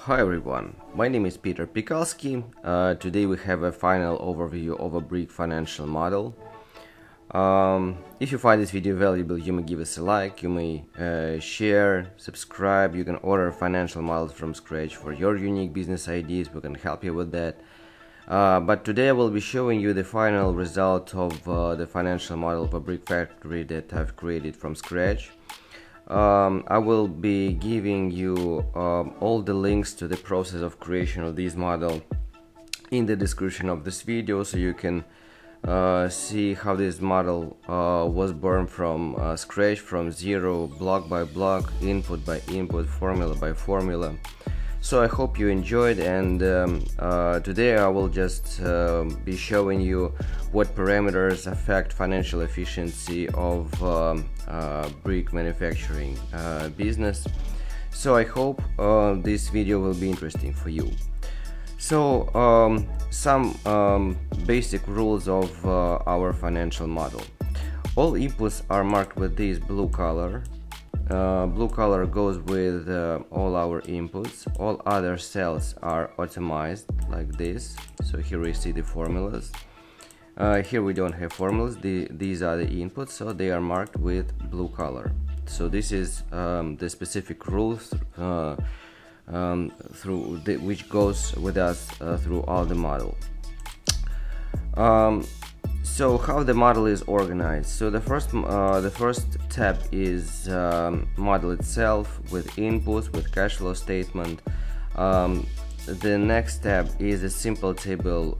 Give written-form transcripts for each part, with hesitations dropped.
Hi everyone, my name is piterpakulski. Today we have a final overview of a brick financial model. If you find this video valuable, you may give us a like, you may share, subscribe. You can order financial models from scratch for your unique business ideas. We can help you with that. But today I will be showing you the final result of the financial model of a brick factory that I've created from scratch. I will be giving you all the links to the process of creation of this model in the description of this video, so you can see how this model was born from scratch, from zero, block by block, input by input, formula by formula. So I hope you enjoyed, and today I will just be showing you what parameters affect financial efficiency of brick manufacturing business. So I hope this video will be interesting for you. So some basic rules of our financial model. All inputs are marked with this blue color. Blue color goes with all our inputs. All other cells are automized like this. So here we see the formulas. Here we don't have formulas. These are the inputs, so they are marked with blue color. So this is the specific rules which goes with us through all the model. So how the model is organized. So the first tab is model itself with inputs, with cash flow statement. The next tab is a simple table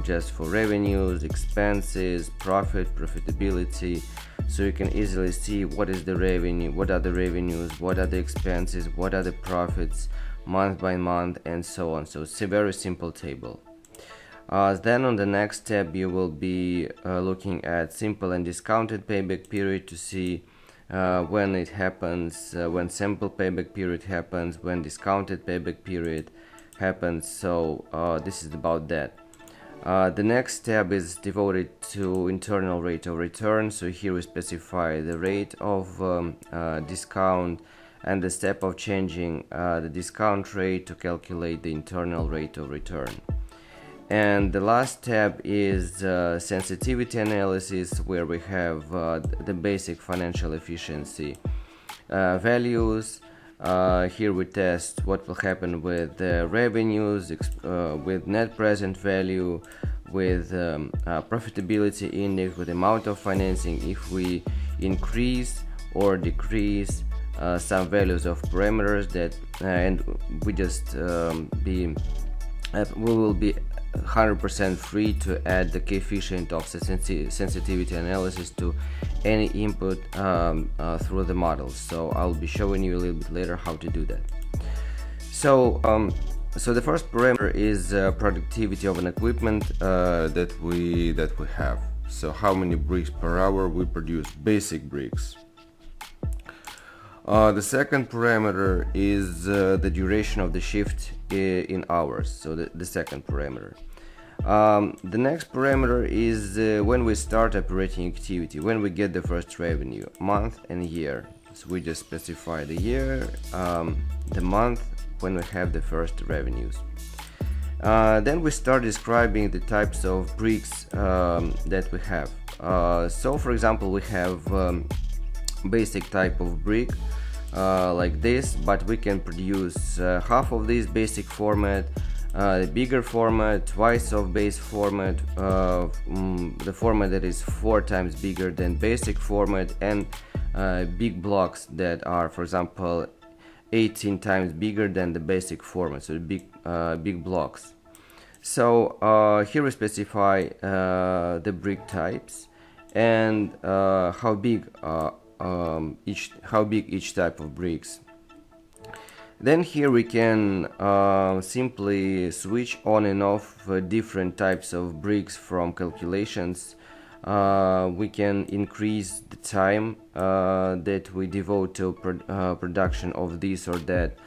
just for revenues, expenses, profitability. So you can easily see what is the revenue, what are the revenues, what are the expenses, what are the profits month by month, and so on. So it's a very simple table. Then on the next tab you will be looking at simple and discounted payback period to see when it happens, when sample payback period happens, when discounted payback period happens. So this is about that. The next tab is devoted to internal rate of return. So here we specify the rate of discount and the step of changing the discount rate to calculate the internal rate of return. And the last tab is sensitivity analysis, where we have the basic financial efficiency values. Here we test what will happen with the revenues, with net present value, with profitability index, with amount of financing, if we increase or decrease some values of parameters that, and we just we will be 100% free to add the coefficient of sensitivity analysis to any input through the model. So I'll be showing you a little bit later how to do that. So so the first parameter is productivity of an equipment that we have. So how many bricks per hour we produce, basic bricks. The second parameter is the duration of the shift in hours, so the second parameter. The next parameter is when we start operating activity, when we get the first revenue, month and year. So we just specify the year, the month when we have the first revenues. Then we start describing the types of bricks that we have. So for example, we have basic type of brick like this, but we can produce half of this basic format, bigger format, twice of base format, the format that is 4 times bigger than basic format, and big blocks that are, for example, 18 times bigger than the basic format, so big blocks. So here we specify the brick types and how big each type of bricks. Then here we can simply switch on and off different types of bricks from calculations. We can increase the time that we devote to production of this or that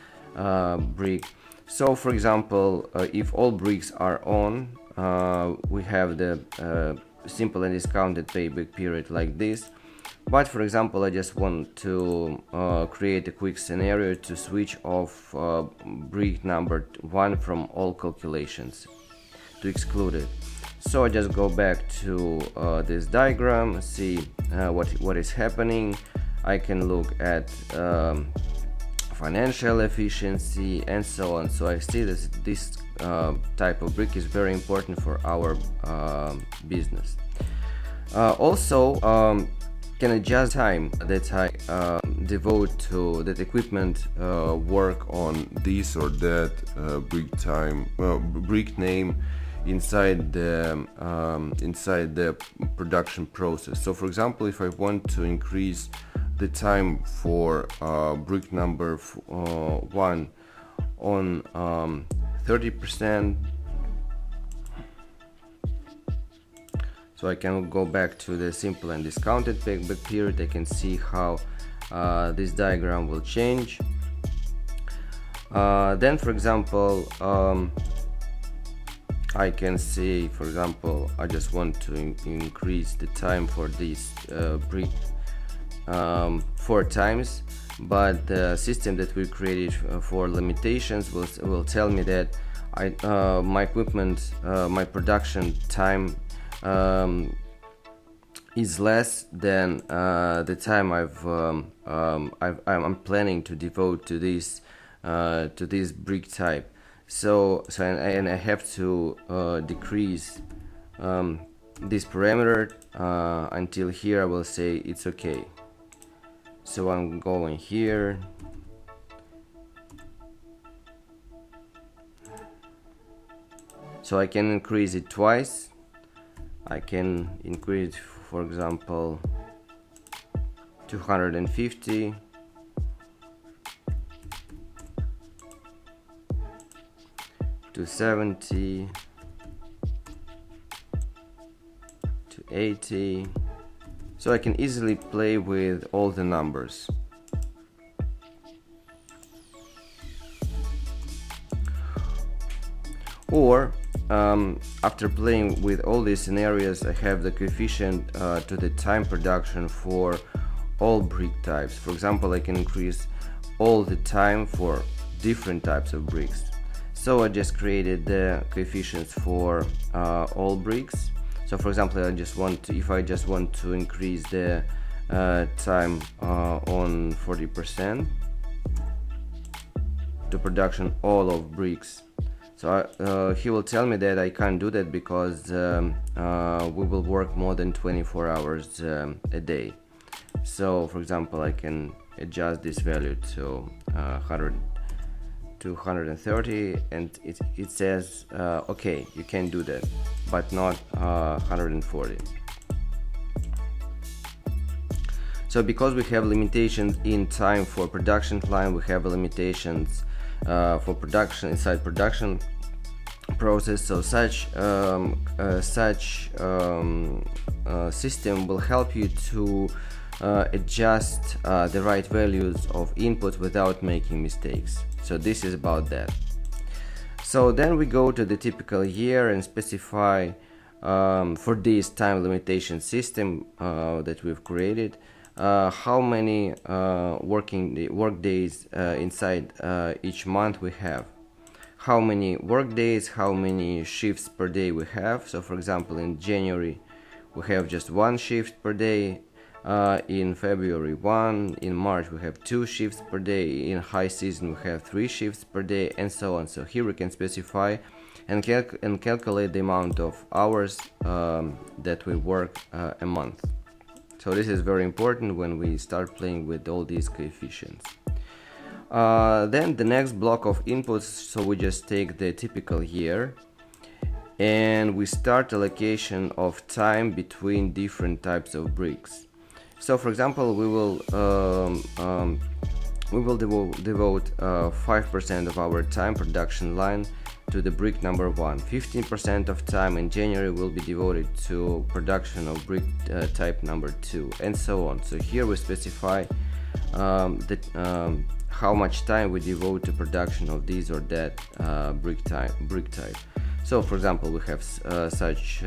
brick. So for example, if all bricks are on, we have the simple and discounted payback period like this. But for example, I just want to create a quick scenario to switch off brick number 1 from all calculations, to exclude it. So I just go back to this diagram, see what is happening. I can look at financial efficiency and so on. So I see this type of brick is very important for our business. Also, can adjust time that I devote to that equipment work on this or that brick name inside the production process. So for example, if I want to increase the time for brick number 1 on 30%, so I can go back to the simple and discounted payback period. I can see how this diagram will change. Then for example, I can say, for example, I just want to increase the time for this brick 4 times, but the system that we created for limitations will tell me that my equipment, my production time is less than the time I'm planning to devote to this brick type. So I have to decrease this parameter until here I will say it's okay. So I'm going here, so I can increase it twice. I can increase, for example, 250, to 70, to 80. So I can easily play with all the numbers. Or after playing with all these scenarios, I have the coefficient to the time production for all brick types. For example, I can increase all the time for different types of bricks. So I just created the coefficients for all bricks. So for example, if I just want to increase the time on 40% to production all of bricks. So he will tell me that I can't do that because we will work more than 24 hours a day. So for example, I can adjust this value to 130, and it says okay, you can do that, but not 140. So because we have limitations in time for production line, we have limitations for production inside production process. So such system will help you to adjust the right values of input without making mistakes. So this is about that. So then we go to the typical year and specify for this time limitation system that we've created how many work days inside each month we have, how many work days, how many shifts per day we have. So for example, in January we have just 1 shift per day, in February 1, in March we have 2 shifts per day, in high season we have 3 shifts per day, and so on. So here we can specify and calculate the amount of hours that we work a month. So this is very important when we start playing with all these coefficients. Then the next block of inputs, so we just take the typical year and we start allocation of time between different types of bricks. So for example, we will devote 5% of our time production line to the brick number 1. 15% of time in January will be devoted to production of brick type number 2, and so on. So here we specify how much time we devote to production of this or that brick type. So for example, we have such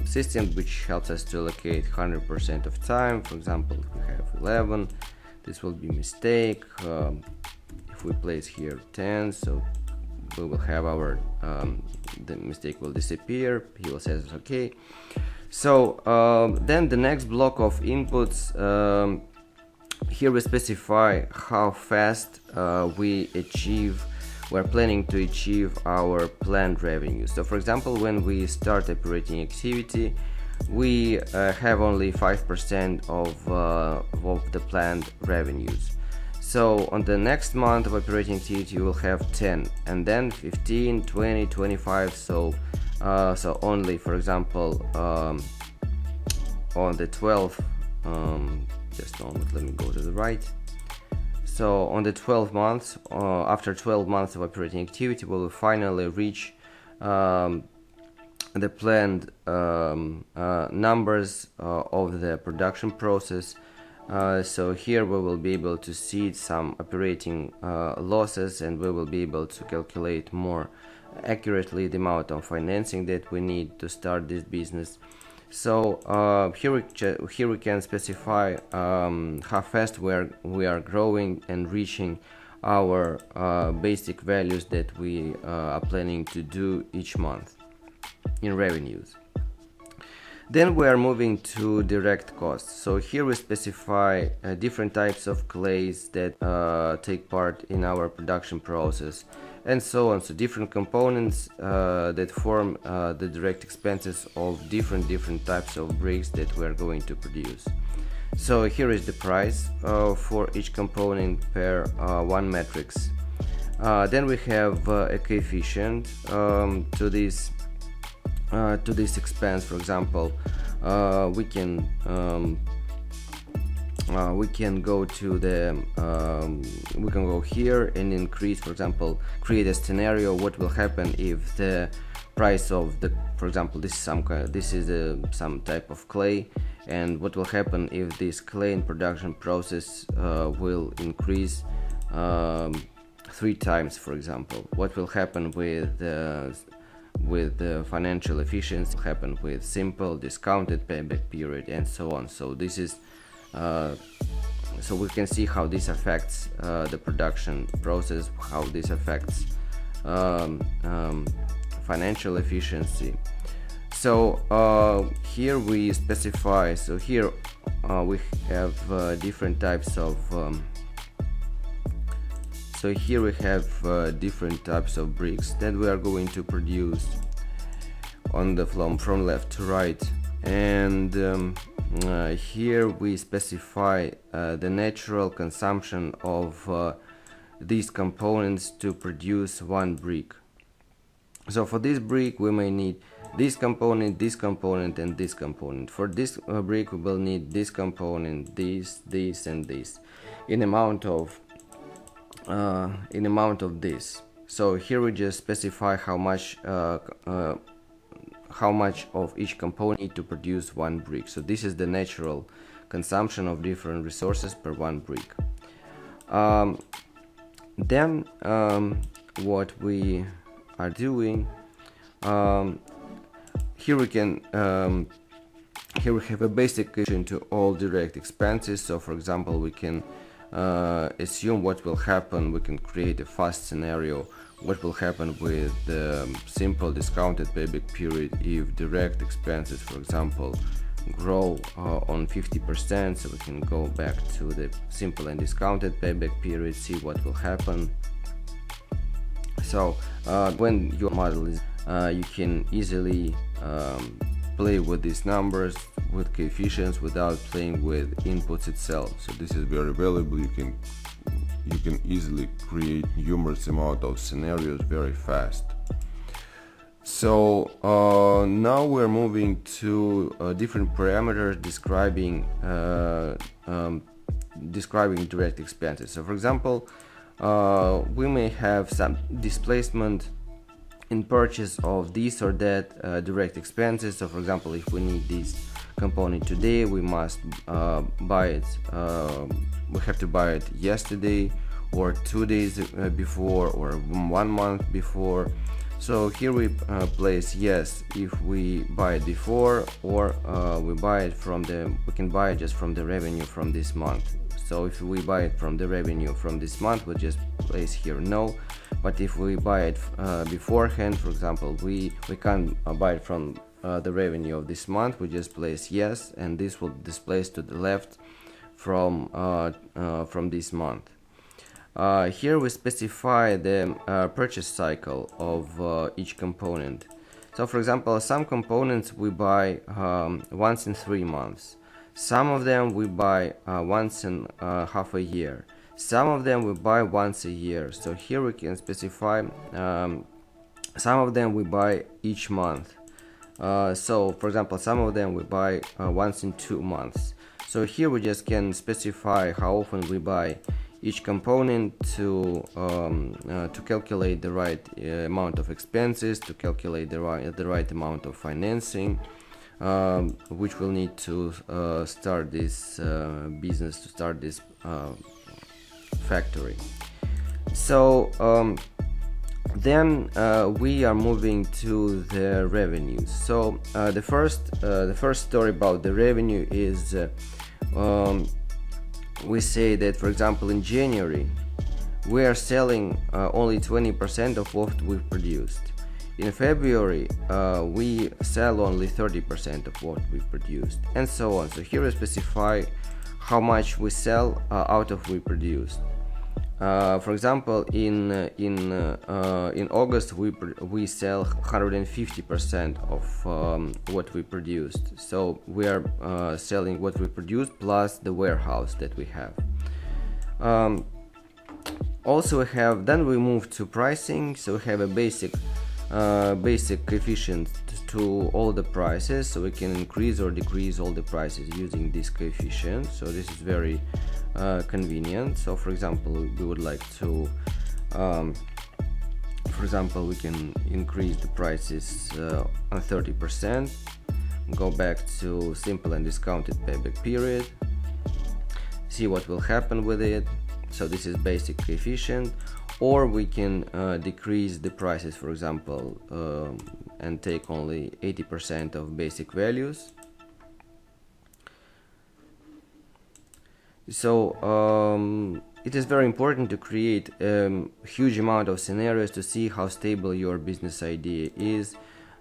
system which helps us to allocate 100% of time. For example, if we have 11, this will be mistake. If we place here 10, so we will have our the mistake will disappear. He will say it's okay. So then the next block of inputs, here we specify how fast we're planning to achieve our planned revenue. So for example, when we start operating activity, we have only 5% of the planned revenues. So on the next month of operating activity, you will have 10, and then 15, 20, 25. So only, for example, on the 12th, just a moment, let me go to the right. So on the 12 months, after 12 months of operating activity, we will finally reach the planned numbers of the production process. So here we will be able to see some operating losses, and we will be able to calculate more accurately the amount of financing that we need to start this business. So here we can specify how fast we are growing and reaching our basic values that we are planning to do each month in revenues. Then we are moving to direct costs. So here we specify different types of clays that take part in our production process, and so on. So different components that form the direct expenses of different types of bricks that we are going to produce. So here is the price for each component per 1 matrix. Then we have a coefficient to this expense. For example, we can go to the we can go here and increase, for example, create a scenario what will happen if the price of the, for example, this is some type of clay, and what will happen if this clay in production process will increase 3 times, for example. What will happen with the financial efficiency, will happen with simple, discounted payback period, and so on. So this is so we can see how this affects the production process, how this affects financial efficiency. So here we specify, so here we have different types of so here we have different types of bricks that we are going to produce on the from left to right, and here we specify the natural consumption of these components to produce 1 brick. So for this brick we may need this component, and this component. For this brick we will need this component, this, and this, in amount of this. So here we just specify how much of each component need to produce 1 brick. So this is the natural consumption of different resources per 1 brick. Then what we are doing, here we can here we have a basic addition to all direct expenses. So for example, we can assume what will happen. We can create a fast scenario, what will happen with the simple discounted payback period if direct expenses, for example, grow on 50%. So we can go back to the simple and discounted payback period, see what will happen. So when your model is you can easily play with these numbers, with coefficients, without playing with inputs itself. So this is very valuable. You can easily create numerous amount of scenarios very fast. So now we're moving to different parameters describing direct expenses. So for example, we may have some displacement in purchase of this or that direct expenses. So for example, if we need this component today, we must buy it, we have to buy it yesterday or 2 days before or 1 month before. So here we place yes if we buy it before, or we can buy it just from the revenue from this month. So if we buy it from the revenue from this month, we just place here no. But if we buy it beforehand, for example, we can't buy it from the revenue of this month, we just place yes, and this will display to the left from this month. Here we specify the purchase cycle of each component. So for example, some components we buy once in 3 months. Some of them we buy once in half a year. Some of them we buy once a year. So here we can specify some of them we buy each month. So for example, some of them we buy once in 2 months. So here we just can specify how often we buy each component to calculate the right amount of expenses, to calculate the right amount of financing, which we'll need to start this business, to start this factory. So then we are moving to the revenues. So the first story about the revenue is we say that, for example, in January we are selling only 20% of what we've produced. In February we sell only 30% of what we produced, and so on. So here we specify how much we sell out of we produced. For example, in August we sell 150% of what we produced. So we are selling what we produced plus the warehouse that we have. Also then we move to pricing. So we have a basic coefficient to all the prices, so we can increase or decrease all the prices using this coefficient. So this is very convenient. So for example, we would like to for example, we can increase the prices on 30%, go back to simple and discounted payback period, see what will happen with it. So this is basic coefficient. Or we can decrease the prices, for example, and take only 80% of basic values. So it is very important to create a huge amount of scenarios to see how stable your business idea is.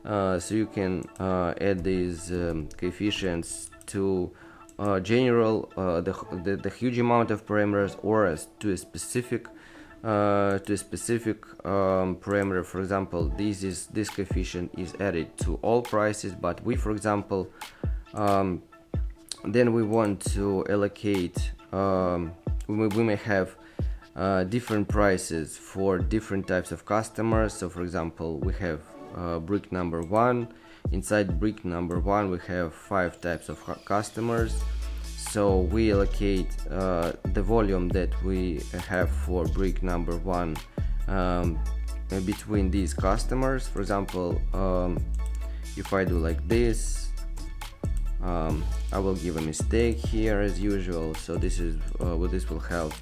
So you can add these coefficients to general the huge amount of parameters, or to a specific parameter. For example, this coefficient is added to all prices, but we, for example, then we want to allocate, we may have different prices for different types of customers. So for example, we have brick number 1. Inside brick number 1 we have 5 types of customers. So we allocate the volume that we have for brick number 1 between these customers. For example, if I do like this, I will give a mistake here as usual. So this is this will help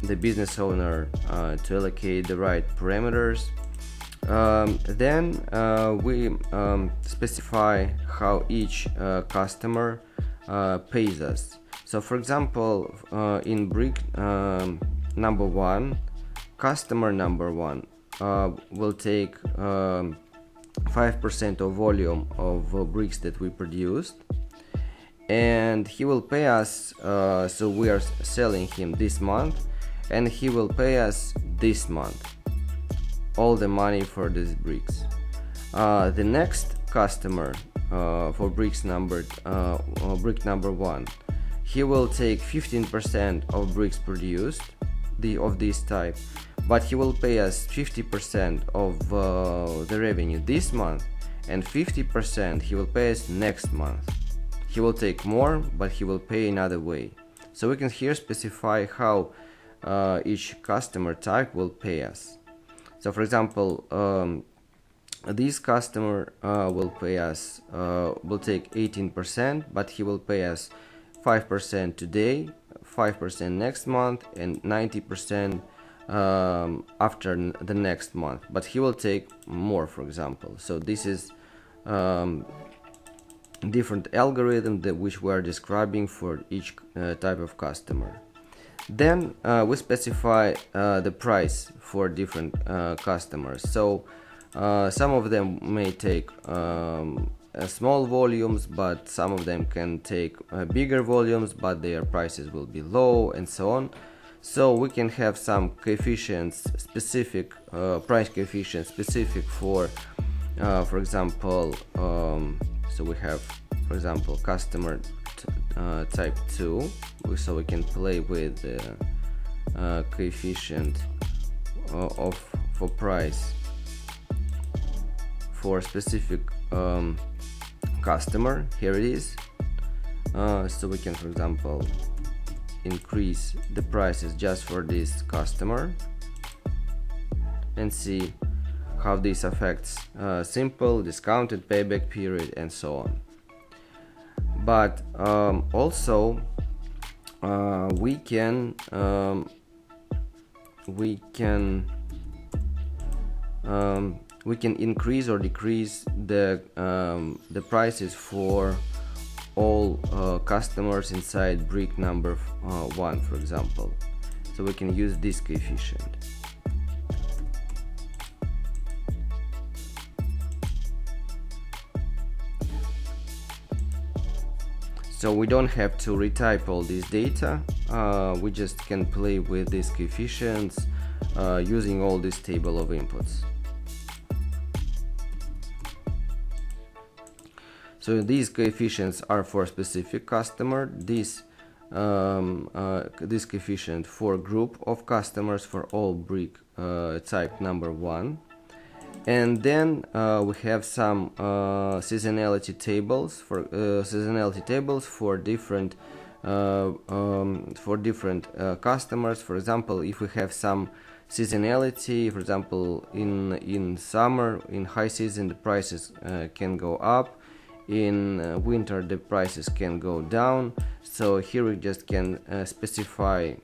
the business owner to allocate the right parameters. Then we specify how each customer pays us. So for example, in brick number 1, customer number 1 will take 5% of volume of bricks that we produced, and he will pay us, so we are selling him this month, and he will pay us this month all the money for these bricks. The next customer for brick number 1, he will take 15% of bricks produced of this type, but he will pay us 50% of the revenue this month, and 50% he will pay us next month. He will take more, but he will pay another way. So we can here specify how each customer type will pay us. So for example, this customer will pay us, will take 18%, but he will pay us 5% today, 5% next month, and 90% after the next month, but he will take more, for example. So this is different algorithm that which we are describing for each type of customer. Then we specify the price for different customers. So some of them may take small volumes, but some of them can take bigger volumes, but their prices will be low, and so on. So we can have some coefficients specific, price coefficients specific for example, so we have, for example, customer type 2, so we can play with the coefficient for price for specific customer. Here it is. So we can, for example, increase the prices just for this customer and see how this affects simple, discounted, payback period, and so on. But also we can increase or decrease the prices for all customers inside brick number 1, for example. So we can use this coefficient. So we don't have to retype all this data, we just can play with these coefficients using all this table of inputs. So these coefficients are for specific customer, this coefficient for group of customers for all brick type number 1. And then we have some seasonality tables for different customers. For example, if we have some seasonality, for example, in summer, in high season, the prices can go up. In winter, the prices can go down. So here we just can specify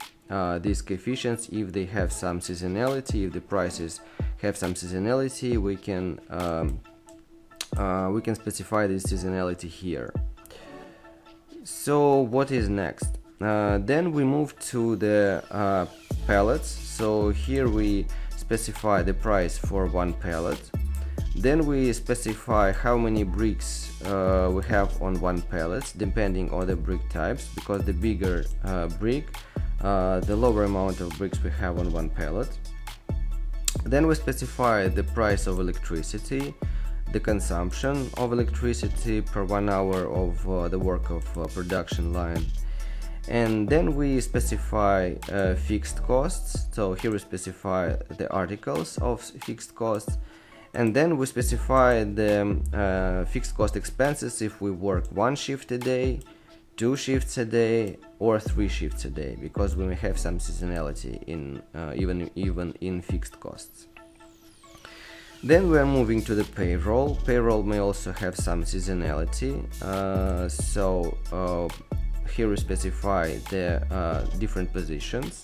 these coefficients if they have some seasonality. If the prices have some seasonality, we can specify this seasonality here. So what is next? Then we move to the pallets. So here we specify the price for one pallet. Then we specify how many bricks we have on one pallet, depending on the brick types, because the bigger brick, the lower amount of bricks we have on one pallet. Then we specify the price of electricity, the consumption of electricity per 1 hour of the work of production line. And then we specify fixed costs. So here we specify the articles of fixed costs. And then we specify the fixed cost expenses if we work 1 shift a day, 2 shifts a day, or 3 shifts a day, because we may have some seasonality in even in fixed costs. Then we are moving to the payroll. Payroll may also have some seasonality. Here we specify the different positions.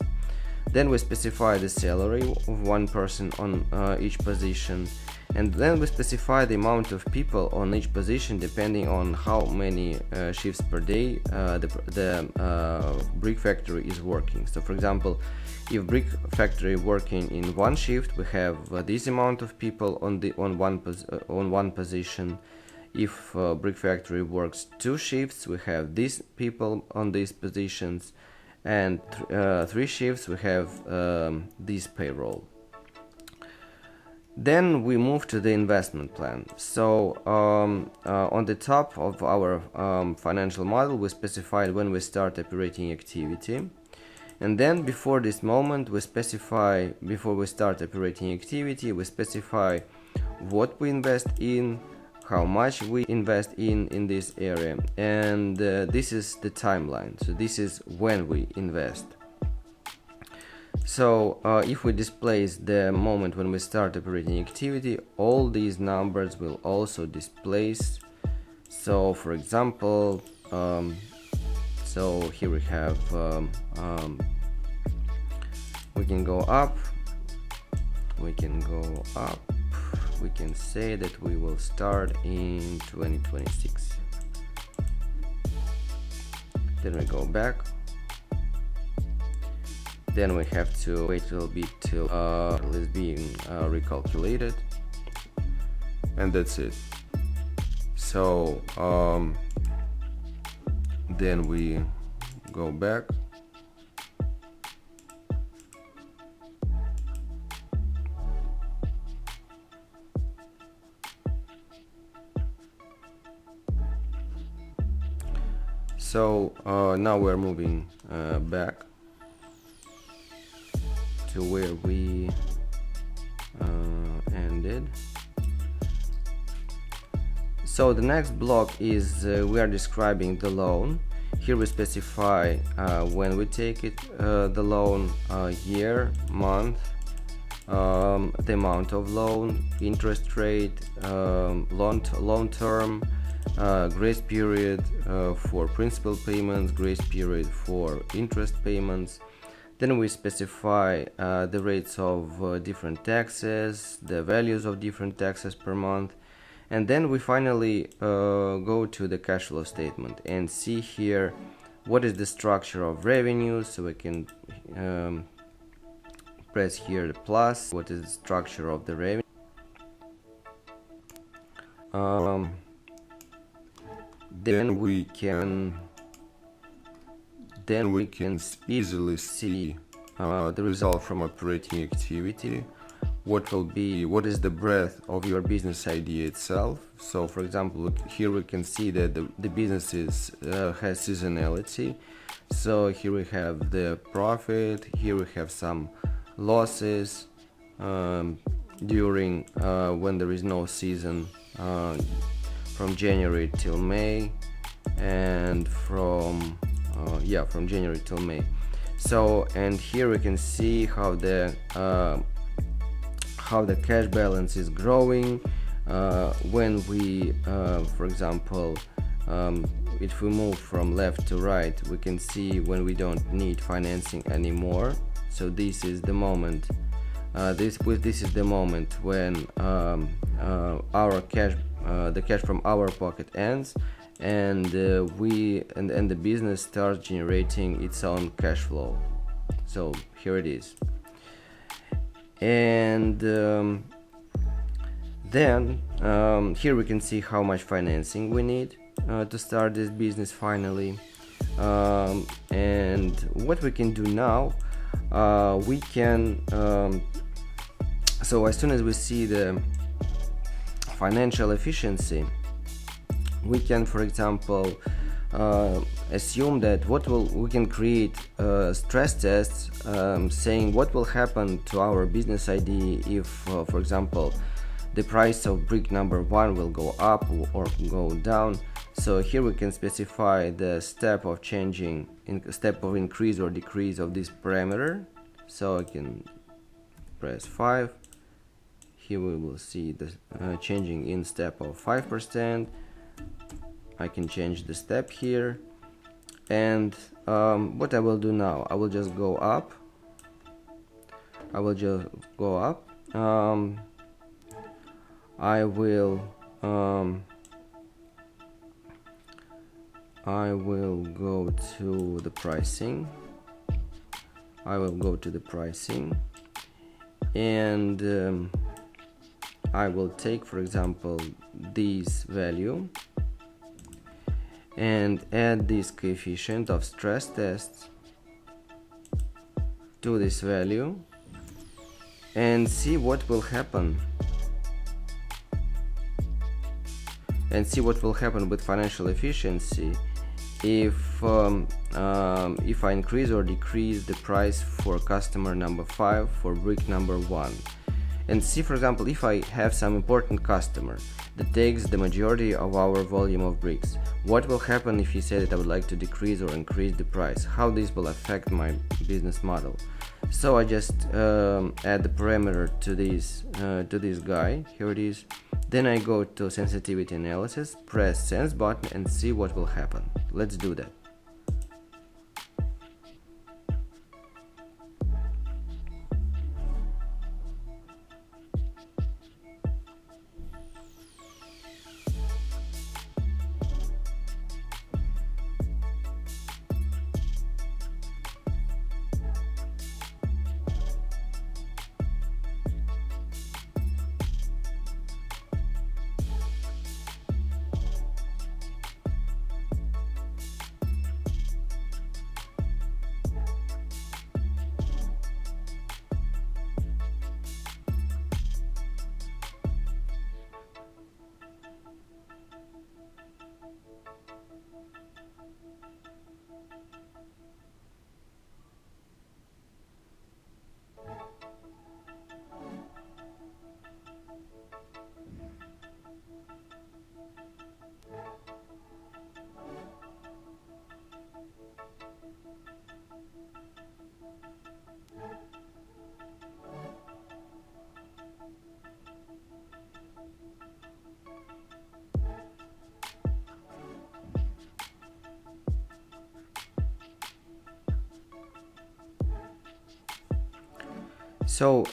Then we specify the salary of one person on each position. And then we specify the amount of people on each position depending on how many shifts per day the brick factory is working. So for example, if brick factory working in 1 shift, we have this amount of people on one position. If brick factory works 2 shifts, we have these people on these positions, and 3 shifts we have this payroll. Then we move to the investment plan. So on the top of our financial model, we specified when we start operating activity. And then before this moment, before we start operating activity, we specify what we invest in, how much we invest in this area. And this is the timeline. So this is when we invest. So if we displace the moment when we start operating activity, all these numbers will also displace. So for example, so here we have we can go up, we can go up, we can say that we will start in 2026. Then we go back, then we have to wait a little bit till it's being recalculated, and that's it. So then we go back, so now we're moving back to where we ended. So the next block is we are describing the loan. Here we specify when we take it, the loan, year, month, the amount of loan, interest rate, loan term, grace period for principal payments, grace period for interest payments. Then we specify the rates of different taxes, the values of different taxes per month, and then we finally go to the cash flow statement and see here what is the structure of revenues. So we can press here the plus, what is the structure of the revenue. Then we can easily see the result from operating activity. What is the breadth of your business idea itself. So for example, look, here we can see that the business has seasonality. So here we have the profit, here we have some losses during when there is no season, from January till May, and from January till May. So, and here we can see how the cash balance is growing when we, for example, if we move from left to right, we can see when we don't need financing anymore. So this is the moment. This is the moment when our cash, the cash from our pocket ends, and the business starts generating its own cash flow. So here it is. And then here we can see how much financing we need to start this business finally. And what we can do now, we can so as soon as we see the financial efficiency, we can, for example, assume that we can create stress tests saying what will happen to our business idea if, for example, the price of brick number 1 will go up or go down. So here we can specify the step of changing, step of increase or decrease of this parameter. So I can press 5. Here we will see the changing in step of 5%. I can change the step here, and what I will do now, I will just go up. I will go to the pricing. And I will take, for example, this value and add this coefficient of stress tests to this value and see what will happen. With financial efficiency if I increase or decrease the price for customer number 5 for brick number 1. And see, for example, if I have some important customer that takes the majority of our volume of bricks, what will happen if you say that I would like to decrease or increase the price? How this will affect my business model? So I just add the parameter to this guy. Here it is. Then I go to sensitivity analysis, press sense button, and see what will happen. Let's do that. So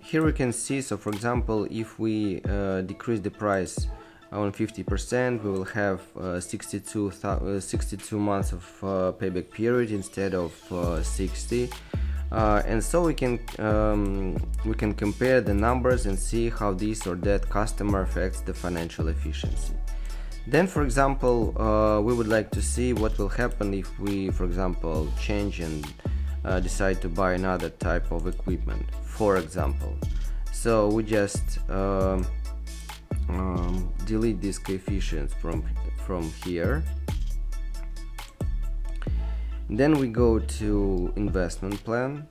here we can see, so for example, if we decrease the price on 50%, we will have 62 months of payback period instead of 60. And so we can compare the numbers and see how this or that customer affects the financial efficiency. Then, for example, we would like to see what will happen if we, for example, change and decide to buy another type of equipment, for example. So we just delete these coefficients from here. Then we go to investment plan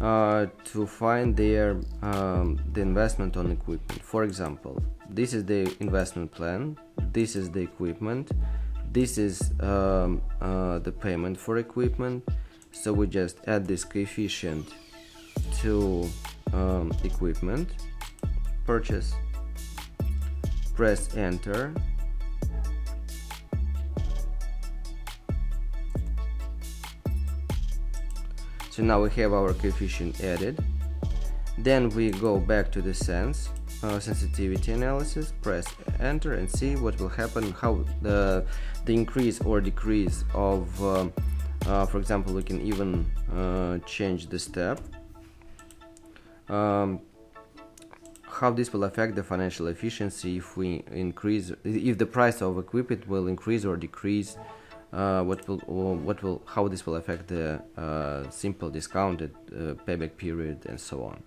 to find there the investment on equipment. For example, this is the investment plan, this is the equipment, this is the payment for equipment. So we just add this coefficient to equipment, purchase, press enter. So now we have our coefficient added. Then we go back to the sensitivity analysis, press enter and see what will happen, how the increase or decrease of, for example, we can even change the step, how this will affect the financial efficiency if we increase, if the price of equipment will increase or decrease. How this will affect the simple discounted payback period and so on.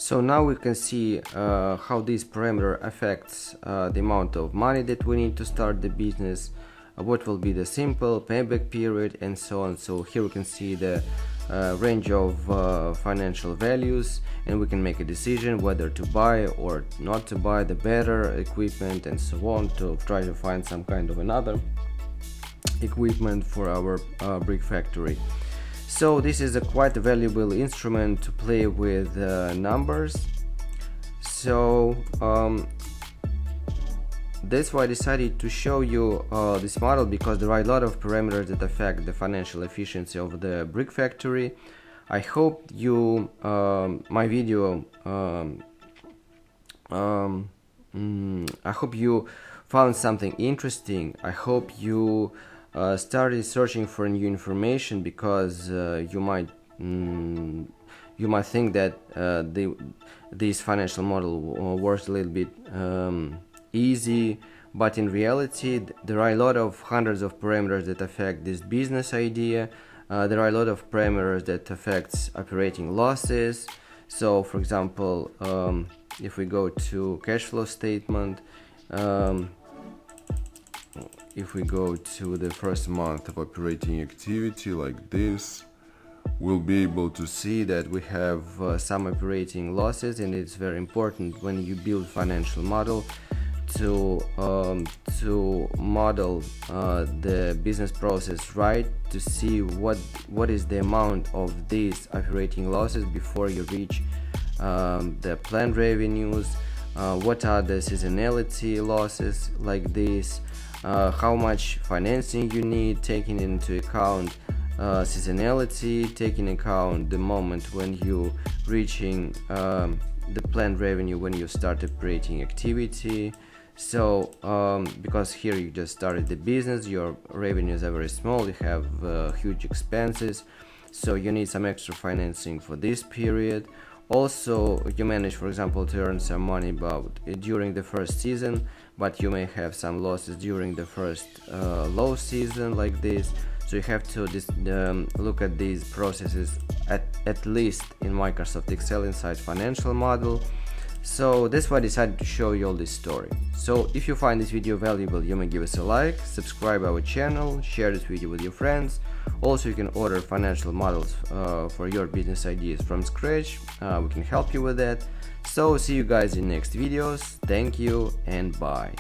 So now we can see how this parameter affects the amount of money that we need to start the business, what will be the simple payback period and so on. So here we can see the range of financial values, and we can make a decision whether to buy or not to buy the better equipment and so on, to try to find some kind of another equipment for our brick factory. So this is a quite valuable instrument to play with numbers. So that's why I decided to show you this model, because there are a lot of parameters that affect the financial efficiency of the brick factory. I hope you my video I hope you found something interesting. I hope you started searching for new information, because you might think that this financial model works a little bit easy, but in reality there are a lot of hundreds of parameters that affect this business idea. There are a lot of parameters that affects operating losses. So for example, if we go to cash flow statement, if we go to the first month of operating activity like this, we'll be able to see that we have some operating losses, and it's very important when you build financial model to model the business process right, to see what is the amount of these operating losses before you reach the planned revenues, what are the seasonality losses like this, how much financing you need, taking into account seasonality, taking account the moment when you reaching the planned revenue when you start operating activity. So because here you just started the business, your revenues are very small, you have huge expenses, so you need some extra financing for this period. Also, you manage, for example, to earn some money during the first season, but you may have some losses during the first low season like this. So you have to look at these processes at least in Microsoft Excel inside financial model. So that's why I decided to show you all this story. So if you find this video valuable, you may give us a like, subscribe our channel, share this video with your friends. Also, you can order financial models for your business ideas from scratch. We can help you with that. So see you guys in next videos. Thank you and bye.